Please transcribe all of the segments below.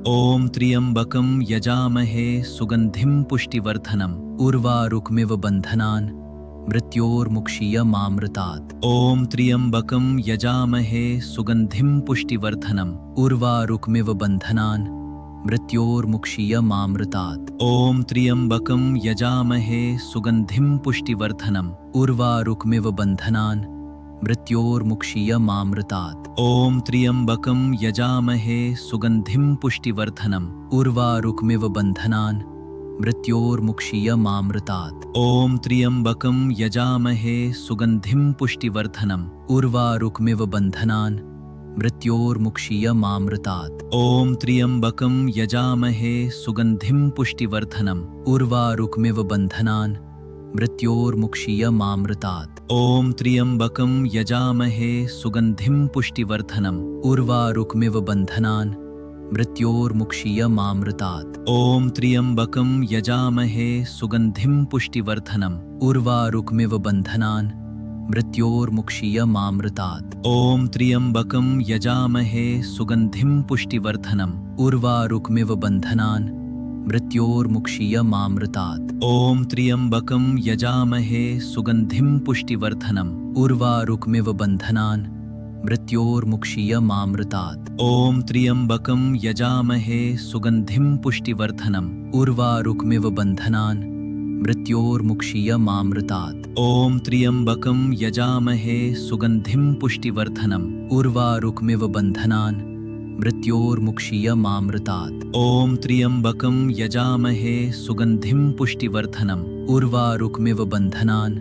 ॐ त्र्यम्बकं यजामहे सुगन्धिं पुष्टिवर्धनम् उर्वारुकमिव बन्धनान् मृत्योर्मुक्षीयमामृतात्। ॐ त्र्यम्बकं यजामहे सुगन्धिं पुष्टिवर्धनम् उर्वारुकमिव बन्धनान् मृत्योर्मुक्षीयमामृतात्। ॐ त्र्यम्बकं यजामहे सुगन्धिं पुष्टिवर्धनम् उर्वारुकमिव बन्धनान् मृत्योर्मुक्षीयमामृतात्। ॐ त्र्यम्बकं यजामहे सुगन्धिं पुष्टिवर्धनम् उर्वारुकमिव बन्धनान् मृत्योर्मुक्षीयमामृतात्। ॐ त्र्यम्बकं यजामहे सुगन्धिं पुष्टिवर्धनम् उर्वारुकमिव बन्धनान् मृत्योर्मुक्षीयमामृतात्। ॐ त्र्यम्बकं यजामहे सुगन्धिं पुष्टिवर्धनम् उर्वारुकमिव बन्धनान् मृत्योर्मुक्षीयमामृतात्। ॐ त्र्यम्बकं यजामहे सुगन्धिं पुष्टिवर्धनम् उर्वारुकमिव बन्धनान् मृत्योर्मुक्षीयमामृतात्। ॐ त्र्यम्बकं यजामहे सुगन्धिं पुष्टिवर्धनम् उर्वारुकमिव बन्धनान् मृत्योर्मुक्षीयमामृतात्। ॐ त्र्यम्बकं यजामहे सुगन्धिं पुष्टिवर्धनम् उर्वारुकमिव बन्धनान् मृत्योर्मुक्षीयमामृतात्। ॐ त्र्यम्बकं यजामहे सुगन्धिं पुष्टिवर्धनम् उर्वारुकमिव बन्धनान् मृत्योर्मुक्षीयमामृतात्। ॐ त्र्यम्बकं यजामहे सुगन्धिं पुष्टिवर्धनम् उर्वारुकमिव बन्धनान् मृत्योर्मुक्षीयमामृतात्। ॐ त्र्यम्बकं यजामहे सुगन्धिं पुष्टिवर्धनम् उर्वारुकमिव बन्धनान् मृत्योर्मुक्षीयमामृतात्। ॐ त्र्यम्बकं यजामहे सुगन्धिं पुष्टिवर्धनम् उर्वारुकमिव बन्धनान्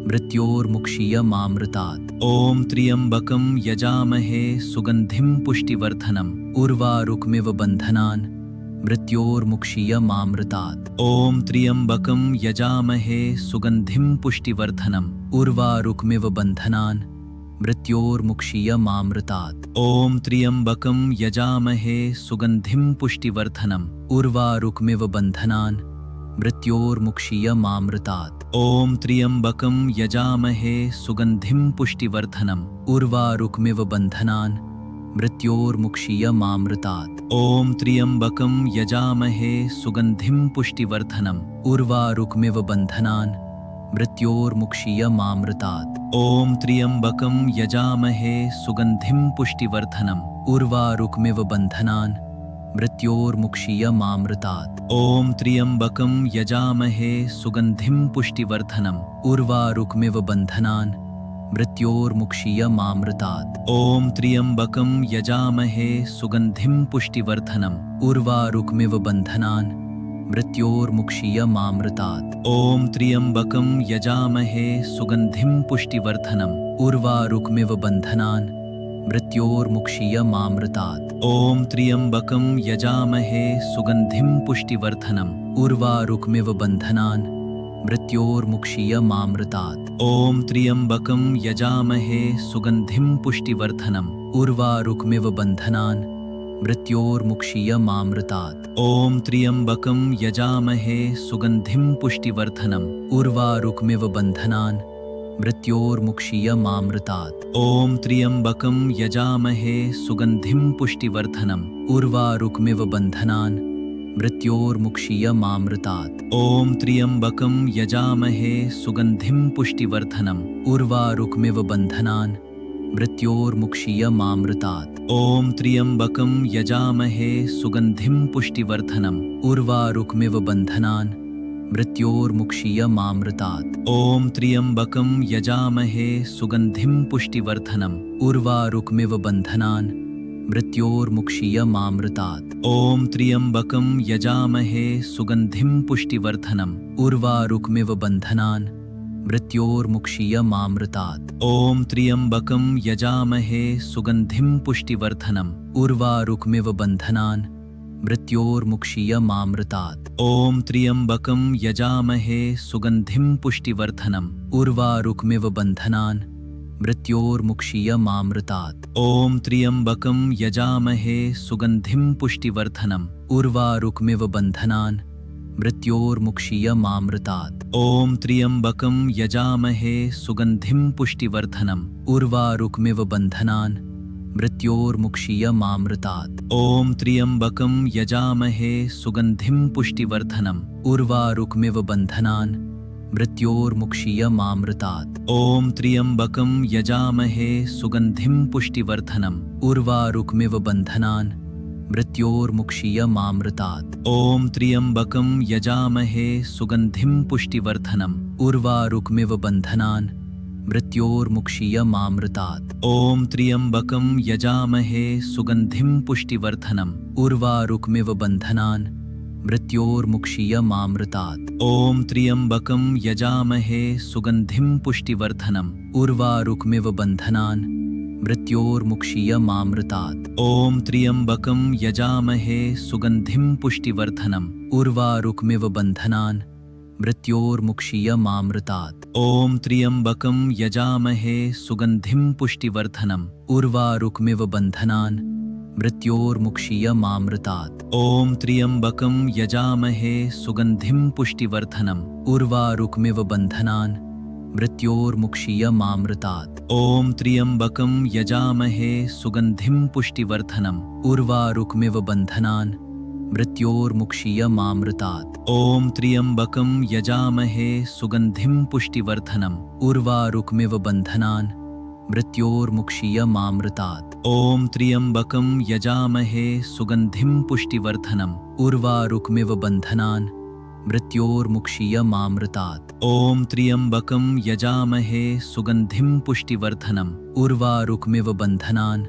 मृत्योर्मुक्षीयमामृतात्। ॐ त्र्यम्बकं यजामहे सुगन्धिं पुष्टिवर्धनम् उर्वारुकमिव बन्धनान् मृत्योर्मुक्षीयमामृतात्। ॐ त्र्यम्बकं यजामहे सुगन्धिं पुष्टिवर्धनम् उर्वारुकमिव बन्धनान् मृत्योर्मुक्षीयमामृतात्। ॐ त्र्यम्बकं यजामहे सुगन्धिं पुष्टिवर्धनम् उर्वारुकमिव बन्धनान् मृत्योर्मुक्षीयमामृतात्। ॐ त्र्यम्बकं यजामहे सुगन्धिं पुष्टिवर्धनम् उर्वारुकमिव बन्धनान् मृत्योर्मुक्षीयमामृतात्। ॐ त्र्यम्बकं यजामहे सुगन्धिं पुष्टिवर्धनम् उर्वारुकमिव बन्धनान् मृत्योर्मुक्षीयमामृतात्। ॐ त्र्यम्बकं यजामहे सुगन्धिं पुष्टिवर्धनम् उर्वारुकमिव बन्धनान् मृत्योर्मुक्षीयमामृतात्। ॐ त्र्यम्बकं यजामहे सुगन्धिं पुष्टिवर्धनम् उर्वारुकमिव बन्धनान् मृत्योर्मुक्षीयमामृतात्। ॐ त्र्यम्बकं यजामहे सुगन्धिं पुष्टिवर्धनम् उर्वारुकमिव बन्धनान् मृत्योर्मुक्षीयमामृतात्। ॐ त्र्यम्बकं यजामहे सुगन्धिं पुष्टिवर्धनम् उर्वारुकमिव बन्धनान् मृत्योर्मुक्षीयमामृतात्। ॐ त्र्यम्बकं यजामहे सुगन्धिं पुष्टिवर्धनम् उर्वारुकमिव बन्धनान् मृत्योर्मुक्षीयमामृतात्। ॐ त्र्यम्बकं यजामहे सुगन्धिं पुष्टिवर्धनम् उर्वारुकमिव बन्धनान् मृत्योर्मुक्षीयमामृतात्। ॐ त्र्यम्बकं यजामहे सुगन्धिं पुष्टिवर्धनम् उर्वारुकमिव बन्धनान् मृत्योर्मुक्षीयमामृतात्। ॐ त्र्यम्बकं यजामहे सुगन्धिं पुष्टिवर्धनम् उर्वारुकमिव बन्धनान् मृत्योर्मुक्षीयमामृतात्। ॐ त्र्यम्बकं यजामहे सुगन्धिं पुष्टिवर्धनम् उर्वारुकमिव बन्धनान् मृत्योर्मुक्षीयमामृतात्। ॐ त्र्यम्बकं यजामहे सुगन्धिं पुष्टिवर्धनम् उर्वारुकमिव बन्धनान् मृत्योर्मुक्षीयमामृतात्। ॐ त्र्यम्बकं यजामहे सुगन्धिं पुष्टिवर्धनम् उर्वारुकमिव बन्धनान् मृत्योर्मुक्षीयमामृतात्। ॐ त्र्यम्बकं यजामहे सुगन्धिं पुष्टिवर्धनम् उर्वारुकमिव बन्धनान् मृत्योर्मुक्षीयमामृतात्। ॐ त्र्यम्बकं यजामहे सुगन्धिं पुष्टिवर्धनम् उर्वारुकमिव बन्धनान् मृत्योर्मुक्षीयमामृतात्। ॐ त्र्यम्बकं यजामहे सुगन्धिं पुष्टिवर्धनम् उर्वारुकमिव बन्धनान् मृत्योर्मुक्षीयमामृतात्। ॐ त्र्यम्बकं यजामहे सुगन्धिं पुष्टिवर्धनम् उर्वारुकमिव बन्धनान् मृत्योर्मुक्षीयमामृतात्। ॐ त्र्यम्बकं यजामहे सुगन्धिं पुष्टिवर्धनम् उर्वारुकमिव बन्धनान् मृत्योर्मुक्षीयमामृतात्। ॐ त्र्यम्बकं यजामहे सुगन्धिं पुष्टिवर्धनम् उर्वारुकमिव बन्धनान् मृत्योर्मुक्षीयमामृतात्। ॐ त्र्यम्बकं यजामहे सुगन्धिं पुष्टिवर्धनम् उर्वारुकमिव बन्धनान् मृत्योर्मुक्षीयमामृतात्। ॐ त्र्यम्बकं यजामहे सुगन्धिं पुष्टिवर्धनम् उर्वारुकमिव बन्धनान् मृत्योर्मुक्षीयमामृतात्। ॐ त्र्यम्बकं यजामहे सुगन्धिं पुष्टिवर्धनम् उर्वारुकमिव बन्धनान् मृत्योर्मुक्षीयमामृतात्। ॐ त्र्यम्बकं यजामहे सुगन्धिं पुष्टिवर्धनम् उर्वारुकमिव बन्धनान् मृत्योर्मुक्षीयमामृतात्। ॐ त्र्यम्बकं यजामहे सुगन्धिं पुष्टिवर्धनम् उर्वारुकमिव बन्धनान् मृत्योर्मुक्षीयमामृतात्। ॐ त्र्यम्बकं यजामहे सुगन्धिं पुष्टिवर्धनम् उर्वारुकमिव बन्धनान् मृत्योर्मुक्षीयमामृतात्। ॐ त्र्यम्बकं यजामहे सुगन्धिं पुष्टिवर्धनम् उर्वारुकमिव बन्धनान् मृत्योर्मुक्षीयमामृतात्। ॐ त्र्यम्बकं यजामहे सुगन्धिं पुष्टिवर्धनम् उर्वारुकमिव बन्धनान् मृत्योर्मुक्षीयमामृतात्। ॐ त्र्यम्बकं यजामहे सुगन्धिं पुष्टिवर्धनम् उर्वारुकमिव बन्धनान् मृत्योर्मुक्षीयमामृतात्। ॐ त्र्यम्बकं यजामहे सुगन्धिं पुष्टिवर्धनम् उर्वारुकमिव बन्धनान् मृत्योर्मुक्षीयमामृतात्। ॐ त्र्यम्बकं यजामहे सुगन्धिं पुष्टिवर्धनम् उर्वारुकमिव बन्धनान्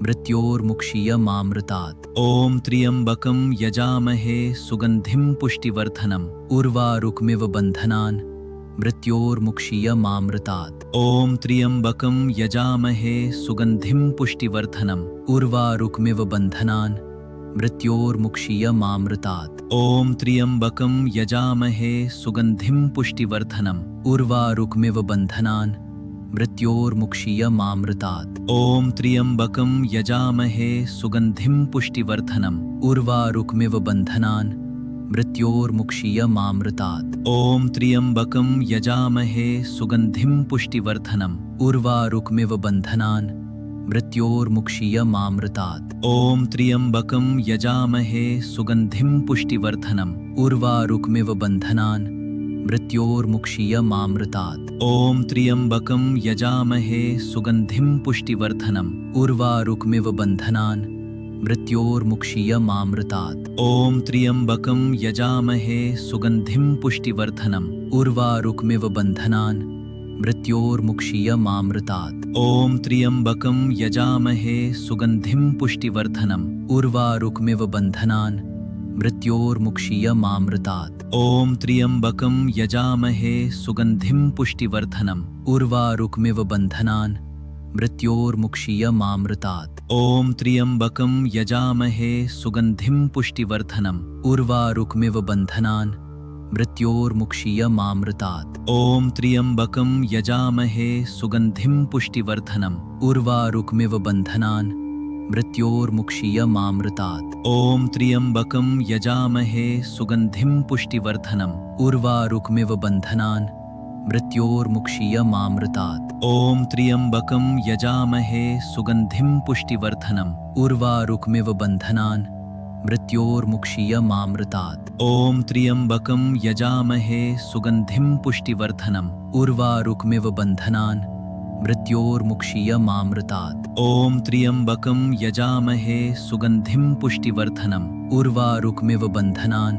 मृत्योर्मुक्षीयमामृतात्। ॐ त्र्यम्बकं यजामहे सुगन्धिं पुष्टिवर्धनम् उर्वारुकमिव बन्धनान् मृत्योर्मुक्षीयमामृतात्। ॐ त्र्यम्बकं यजामहे सुगन्धिं पुष्टिवर्धनम् उर्वारुकमिव बन्धनान् मृत्योर्मुक्षीयमामृतात्। ॐ त्र्यम्बकं यजामहे सुगन्धिं पुष्टिवर्धनम् उर्वारुकमिव बन्धनान् मृत्योर्मुक्षीयमामृतात्। ॐ त्र्यम्बकं यजामहे सुगन्धिं पुष्टिवर्धनम् उर्वारुकमिव बन्धनान् मृत्योर्मुक्षीयमामृतात्। ॐ त्र्यम्बकं यजामहे सुगन्धिं पुष्टिवर्धनम् उर्वारुकमिव बन्धनान् मृत्योर्मुक्षीयमामृतात्। ॐ त्र्यम्बकं यजामहे सुगन्धिं पुष्टिवर्धनम् उर्वारुकमिव बन्धनान् मृत्योर्मुक्षीयमामृतात्। ॐ त्र्यम्बकं यजामहे सुगन्धिं पुष्टिवर्धनम् उर्वारुकमिव बन्धनान् मृत्योर्मुक्षीयमामृतात्। ॐ त्र्यम्बकं यजामहे सुगन्धिं पुष्टिवर्धनम् उर्वारुकमिव बन्धनान् मृत्योर्मुक्षीयमामृतात्। ॐ त्र्यम्बकं यजामहे सुगन्धिं पुष्टिवर्धनम् उर्वारुकमिव बन्धनान् मृत्योर्मुक्षीयमामृतात्। ॐ त्र्यम्बकं यजामहे सुगन्धिं पुष्टिवर्धनम् उर्वारुकमिव बन्धनान् मृत्योर्मुक्षीयमामृतात्। ॐ त्र्यम्बकं यजामहे सुगन्धिं पुष्टिवर्धनम् उर्वारुकमिव बन्धनान् मृत्योर्मुक्षीयमामृतात्। ॐ त्र्यम्बकं यजामहे सुगन्धिं पुष्टिवर्धनम् उर्वारुकमिव बन्धनान् मृत्योर्मुक्षीयमामृतात्। ॐ त्र्यम्बकं यजामहे सुगन्धिं पुष्टिवर्धनम् उर्वारुकमिव बन्धनान् मृत्योर्मुक्षीयमामृतात्। ॐ त्र्यम्बकं यजामहे सुगन्धिं पुष्टिवर्धनम् उर्वारुकमिव बन्धनान् मृत्योर्मुक्षीयमामृतात्। ॐ त्र्यम्बकं यजामहे सुगन्धिं पुष्टिवर्धनम् उर्वारुकमिव बन्धनान् मृत्योर्मुक्षीयमामृतात्। ॐ त्र्यम्बकं यजामहे सुगन्धिं पुष्टिवर्धनम् उर्वारुकमिव बन्धनान्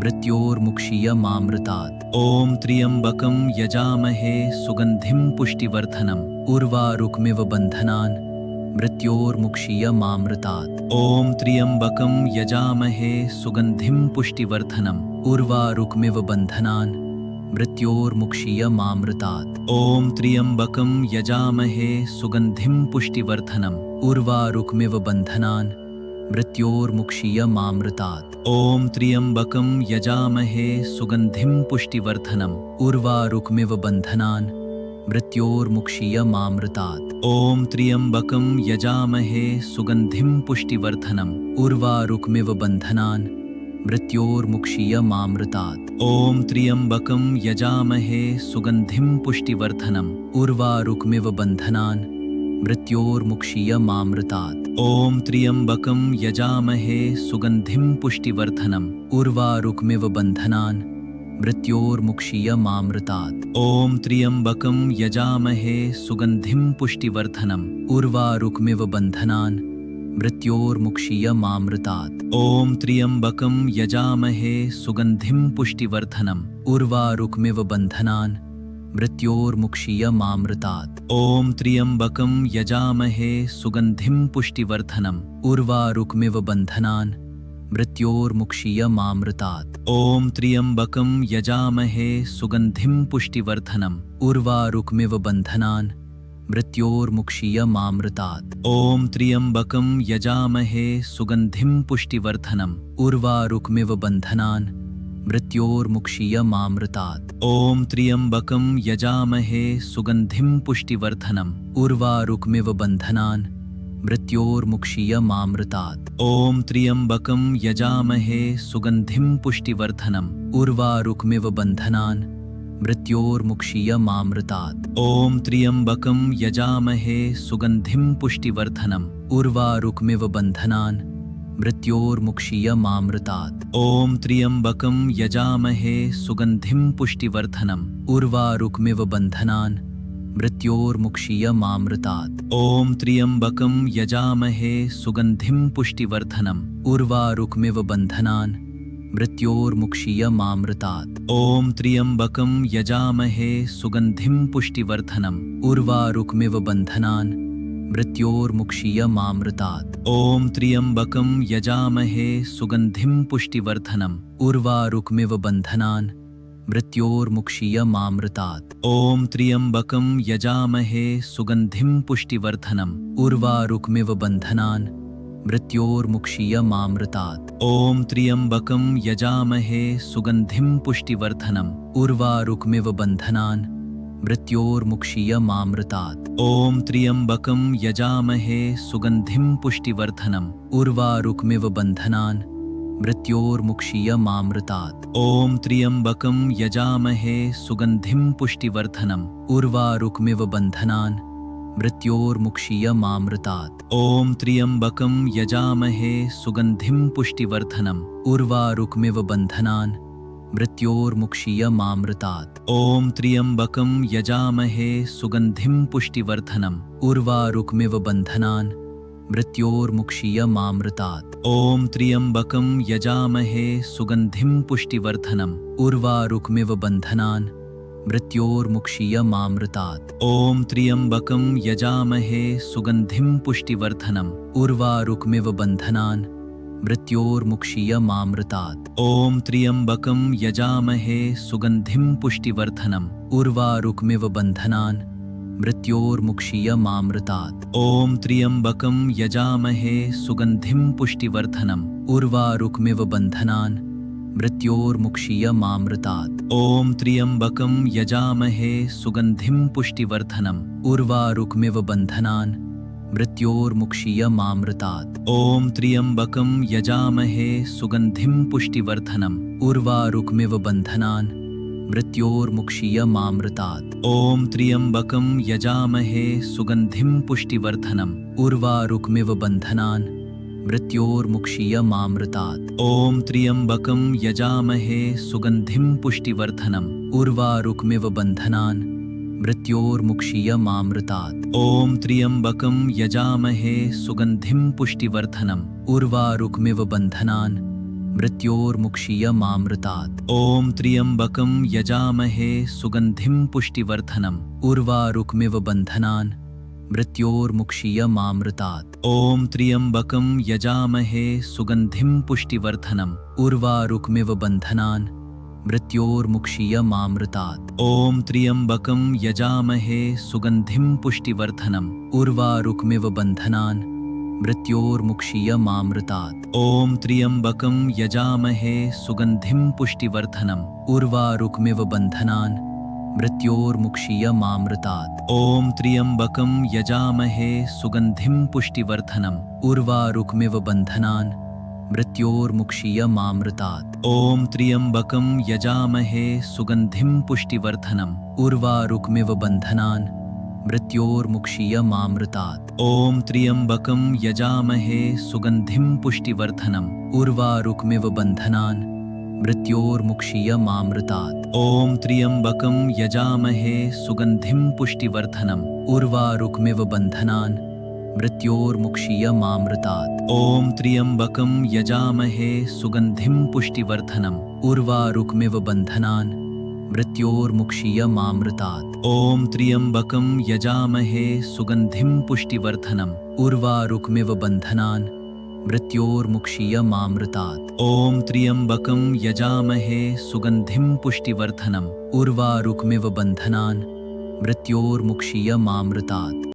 मृत्योर्मुक्षीयमामृतात्। ॐ त्र्यम्बकं यजामहे सुगन्धिं पुष्टिवर्धनम् उर्वारुकमिव बन्धनान् मृत्योर्मुक्षीयमामृतात्। ॐ त्र्यम्बकं यजामहे सुगन्धिं पुष्टिवर्धनम् उर्वारुकमिव बन्धनान् मृत्योर्मुक्षीयमामृतात्। ॐ त्र्यम्बकं यजामहे सुगन्धिं पुष्टिवर्धनम् उर्वारुकमिव बन्धनान् मृत्योर्मुक्षीयमामृतात्। ॐ त्र्यम्बकं यजामहे सुगन्धिं पुष्टिवर्धनम् उर्वारुकमिव बन्धनान् मृत्योर्मुक्षीयमामृतात्। ॐ त्र्यम्बकं यजामहे सुगन्धिं पुष्टिवर्धनम् उर्वारुकमिव बन्धनान् मृत्योर्मुक्षीयमामृतात्। ॐ त्र्यम्बकं यजामहे सुगन्धिं पुष्टिवर्धनम् उर्वारुकमिव बन्धनान् मृत्योर्मुक्षीयमामृतात्। ॐ त्र्यम्बकं यजामहे सुगन्धिं पुष्टिवर्धनम् उर्वारुकमिव बन्धनान् मृत्योर्मुक्षीयमामृतात्। ॐ त्र्यम्बकं यजामहे सुगन्धिं पुष्टिवर्धनम् उर्वारुकमिव बन्धनान् मृत्योर्मुक्षीयमामृतात्। ॐ त्र्यम्बकं यजामहे सुगन्धिं पुष्टिवर्धनम् उर्वारुकमिव बन्धनान् मृत्योर्मुक्षीयमामृतात्। ॐ त्र्यम्बकं यजामहे सुगन्धिं पुष्टिवर्धनम् उर्वारुकमिव बन्धनान् मृत्योर्मुक्षीयमामृतात्। ॐ त्र्यम्बकं यजामहे सुगन्धिं पुष्टिवर्धनम् उर्वारुकमिव बन्धनान् मृत्योर्मुक्षीयमामृतात्। ॐ त्र्यम्बकं यजामहे सुगन्धिं पुष्टिवर्धनम् उर्वारुकमिव बन्धनान् मृत्योर्मुक्षीयमामृतात्। ॐ त्र्यम्बकं यजामहे सुगन्धिं पुष्टिवर्धनम् उर्वारुकमिव बन्धनान् मृत्योर्मुक्षीयमामृतात्। ॐ त्र्यम्बकं यजामहे सुगन्धिं पुष्टिवर्धनम् उर्वारुकमिव बन्धनान् मृत्योर्मुक्षीयमामृतात्। ॐ त्र्यम्बकं यजामहे सुगन्धिं पुष्टिवर्धनम् उर्वारुकमिव बन्धनान् मृत्योर्मुक्षीयमामृतात्। ॐ त्र्यम्बकं यजामहे सुगन्धिं पुष्टिवर्धनम् उर्वारुकमिव बन्धनान् मृत्योर्मुक्षीयमामृतात्। ॐ त्र्यम्बकं यजामहे सुगन्धिं पुष्टिवर्धनम् उर्वारुकमिव बन्धनान् मृत्योर्मुक्षीयमामृतात्। ॐ त्र्यम्बकं यजामहे सुगन्धिं पुष्टिवर्धनम् उर्वारुकमिव बन्धनान् मृत्योर्मुक्षीयमामृतात्। ॐ त्र्यम्बकं यजामहे सुगन्धिं पुष्टिवर्धनम् उर्वारुकमिव बन्धनान् मृत्योर्मुक्षीयमामृतात्। ॐ त्र्यम्बकं यजामहे सुगन्धिं पुष्टिवर्धनम् उर्वारुकमिव बन्धनान् मृत्योर्मुक्षीयमामृतात्। ॐ त्र्यम्बकं यजामहे सुगन्धिं पुष्टिवर्धनम् उर्वारुकमिव बन्धनान् मृत्योर्मुक्षीयमामृतात्। ॐ त्र्यम्बकं यजामहे सुगन्धिं पुष्टिवर्धनम् उर्वारुकमिव बन्धनान् मृत्योर्मुक्षीयमामृतात्। ॐ त्र्यम्बकं यजामहे सुगन्धिं पुष्टिवर्धनम् उर्वारुकमिव बन्धनान् मृत्योर्मुक्षीयमामृतात्। ॐ त्र्यम्बकं यजामहे सुगन्धिं पुष्टिवर्धनम् उर्वारुकमिव बन्धनान् मृत्योर्मुक्षीयमामृतात्। ॐ त्र्यम्बकं यजामहे सुगन्धिं पुष्टिवर्धनम् उर्वारुकमिव बन्धनान् मृत्योर्मुक्षीयमामृतात्। ॐ त्र्यम्बकं यजामहे सुगन्धिं पुष्टिवर्धनम् उर्वारुकमिव बन्धनान् मृत्योर्मुक्षीयमामृतात्। ॐ त्र्यम्बकं यजामहे सुगन्धिं पुष्टिवर्धनम् उर्वारुकमिव बन्धनान् मृत्योर्मुक्षीयमामृतात्। ॐ त्र्यम्बकं यजामहे सुगन्धिं पुष्टिवर्धनम् उर्वारुकमिव बन्धनान् मृत्योर्मुक्षीयमामृतात्। ॐ त्र्यम्बकं यजामहे सुगन्धिं पुष्टिवर्धनम् उर्वारुकमिव बन्धनान् मृत्योर्मुक्षीयमामृतात्। ॐ त्र्यम्बकं यजामहे सुगन्धिं पुष्टिवर्धनम् उर्वारुकमिव बन्धनान् मृत्योर्मुक्षीयमामृतात्। ॐ त्र्यम्बकं यजामहे सुगन्धिं पुष्टिवर्धनम् उर्वारुकमिव बन्धनान् मृत्योर्मुक्षीयमामृतात्। ॐ त्र्यम्बकं यजामहे सुगन्धिं पुष्टिवर्धनम् उर्वारुकमिव बन्धनान् मृत्योर्मुक्षीयमामृतात्। ॐ त्र्यम्बकं यजामहे सुगन्धिं पुष्टिवर्धनम् उर्वारुकमिव बन्धनान् मृत्योर्मुक्षीयमामृतात्। ॐ त्र्यम्बकं यजामहे सुगन्धिं पुष्टिवर्धनम् उर्वारुकमिव बन्धनान् मृत्योर्मुक्षीयमामृतात्। ॐ त्र्यम्बकं यजामहे सुगन्धिं पुष्टिवर्धनम् उर्वारुकमिव बन्धनान् मृत्योर्मुक्षीयमामृतात्। ॐ त्र्यम्बकं यजामहे सुगन्धिं पुष्टिवर्धनम् उर्वारुकमिव बन्धनान् मृत्योर्मुक्षीयमामृतात्। ॐ त्र्यम्बकं यजामहे सुगन्धिं पुष्टिवर्धनम् उर्वारुकमिव बन्धनान् मृत्योर्मुक्षीयमामृतात्। ॐ त्र्यम्बकं यजामहे सुगन्धिं पुष्टिवर्धनम् उर्वारुकमिव बन्धनान् मृत्योर्मुक्षीयमामृतात्। ॐ त्र्यम्बकं यजामहे सुगन्धिं पुष्टिवर्धनम् उर्वारुकमिव बन्धनान् मृत्योर्मुक्षीयमामृतात्। ॐ त्र्यम्बकं यजामहे सुगन्धिं पुष्टिवर्धनम् उर्वारुकमिव बन्धनान् मृत्योर्मुक्षीयमामृतात्। ॐ त्र्यम्बकं यजामहे सुगन्धिं पुष्टिवर्धनम् उर्वारुकमिव बन्धनान् मृत्योर्मुक्षीयमामृतात्। ॐ त्र्यम्बकं यजामहे सुगन्धिं पुष्टिवर्धनम् उर्वारुकमिव बन्धनान् मृत्योर्मुक्षीयमामृतात्। ॐ त्र्यम्बकं यजामहे सुगन्धिं पुष्टिवर्धनम् उर्वारुकमिव बन्धनान् मृत्योर्मुक्षीयमामृतात्। ॐ त्र्यम्बकं यजामहे सुगन्धिं पुष्टिवर्धनम् उर्वारुकमिव बन्धनान् मृत्योर्मुक्षीयमामृतात्। ॐ त्र्यम्बकं यजामहे सुगन्धिं पुष्टिवर्धनम् उर्वारुकमिव बन्धनान् मृत्योर्मुक्षीयमामृतात्।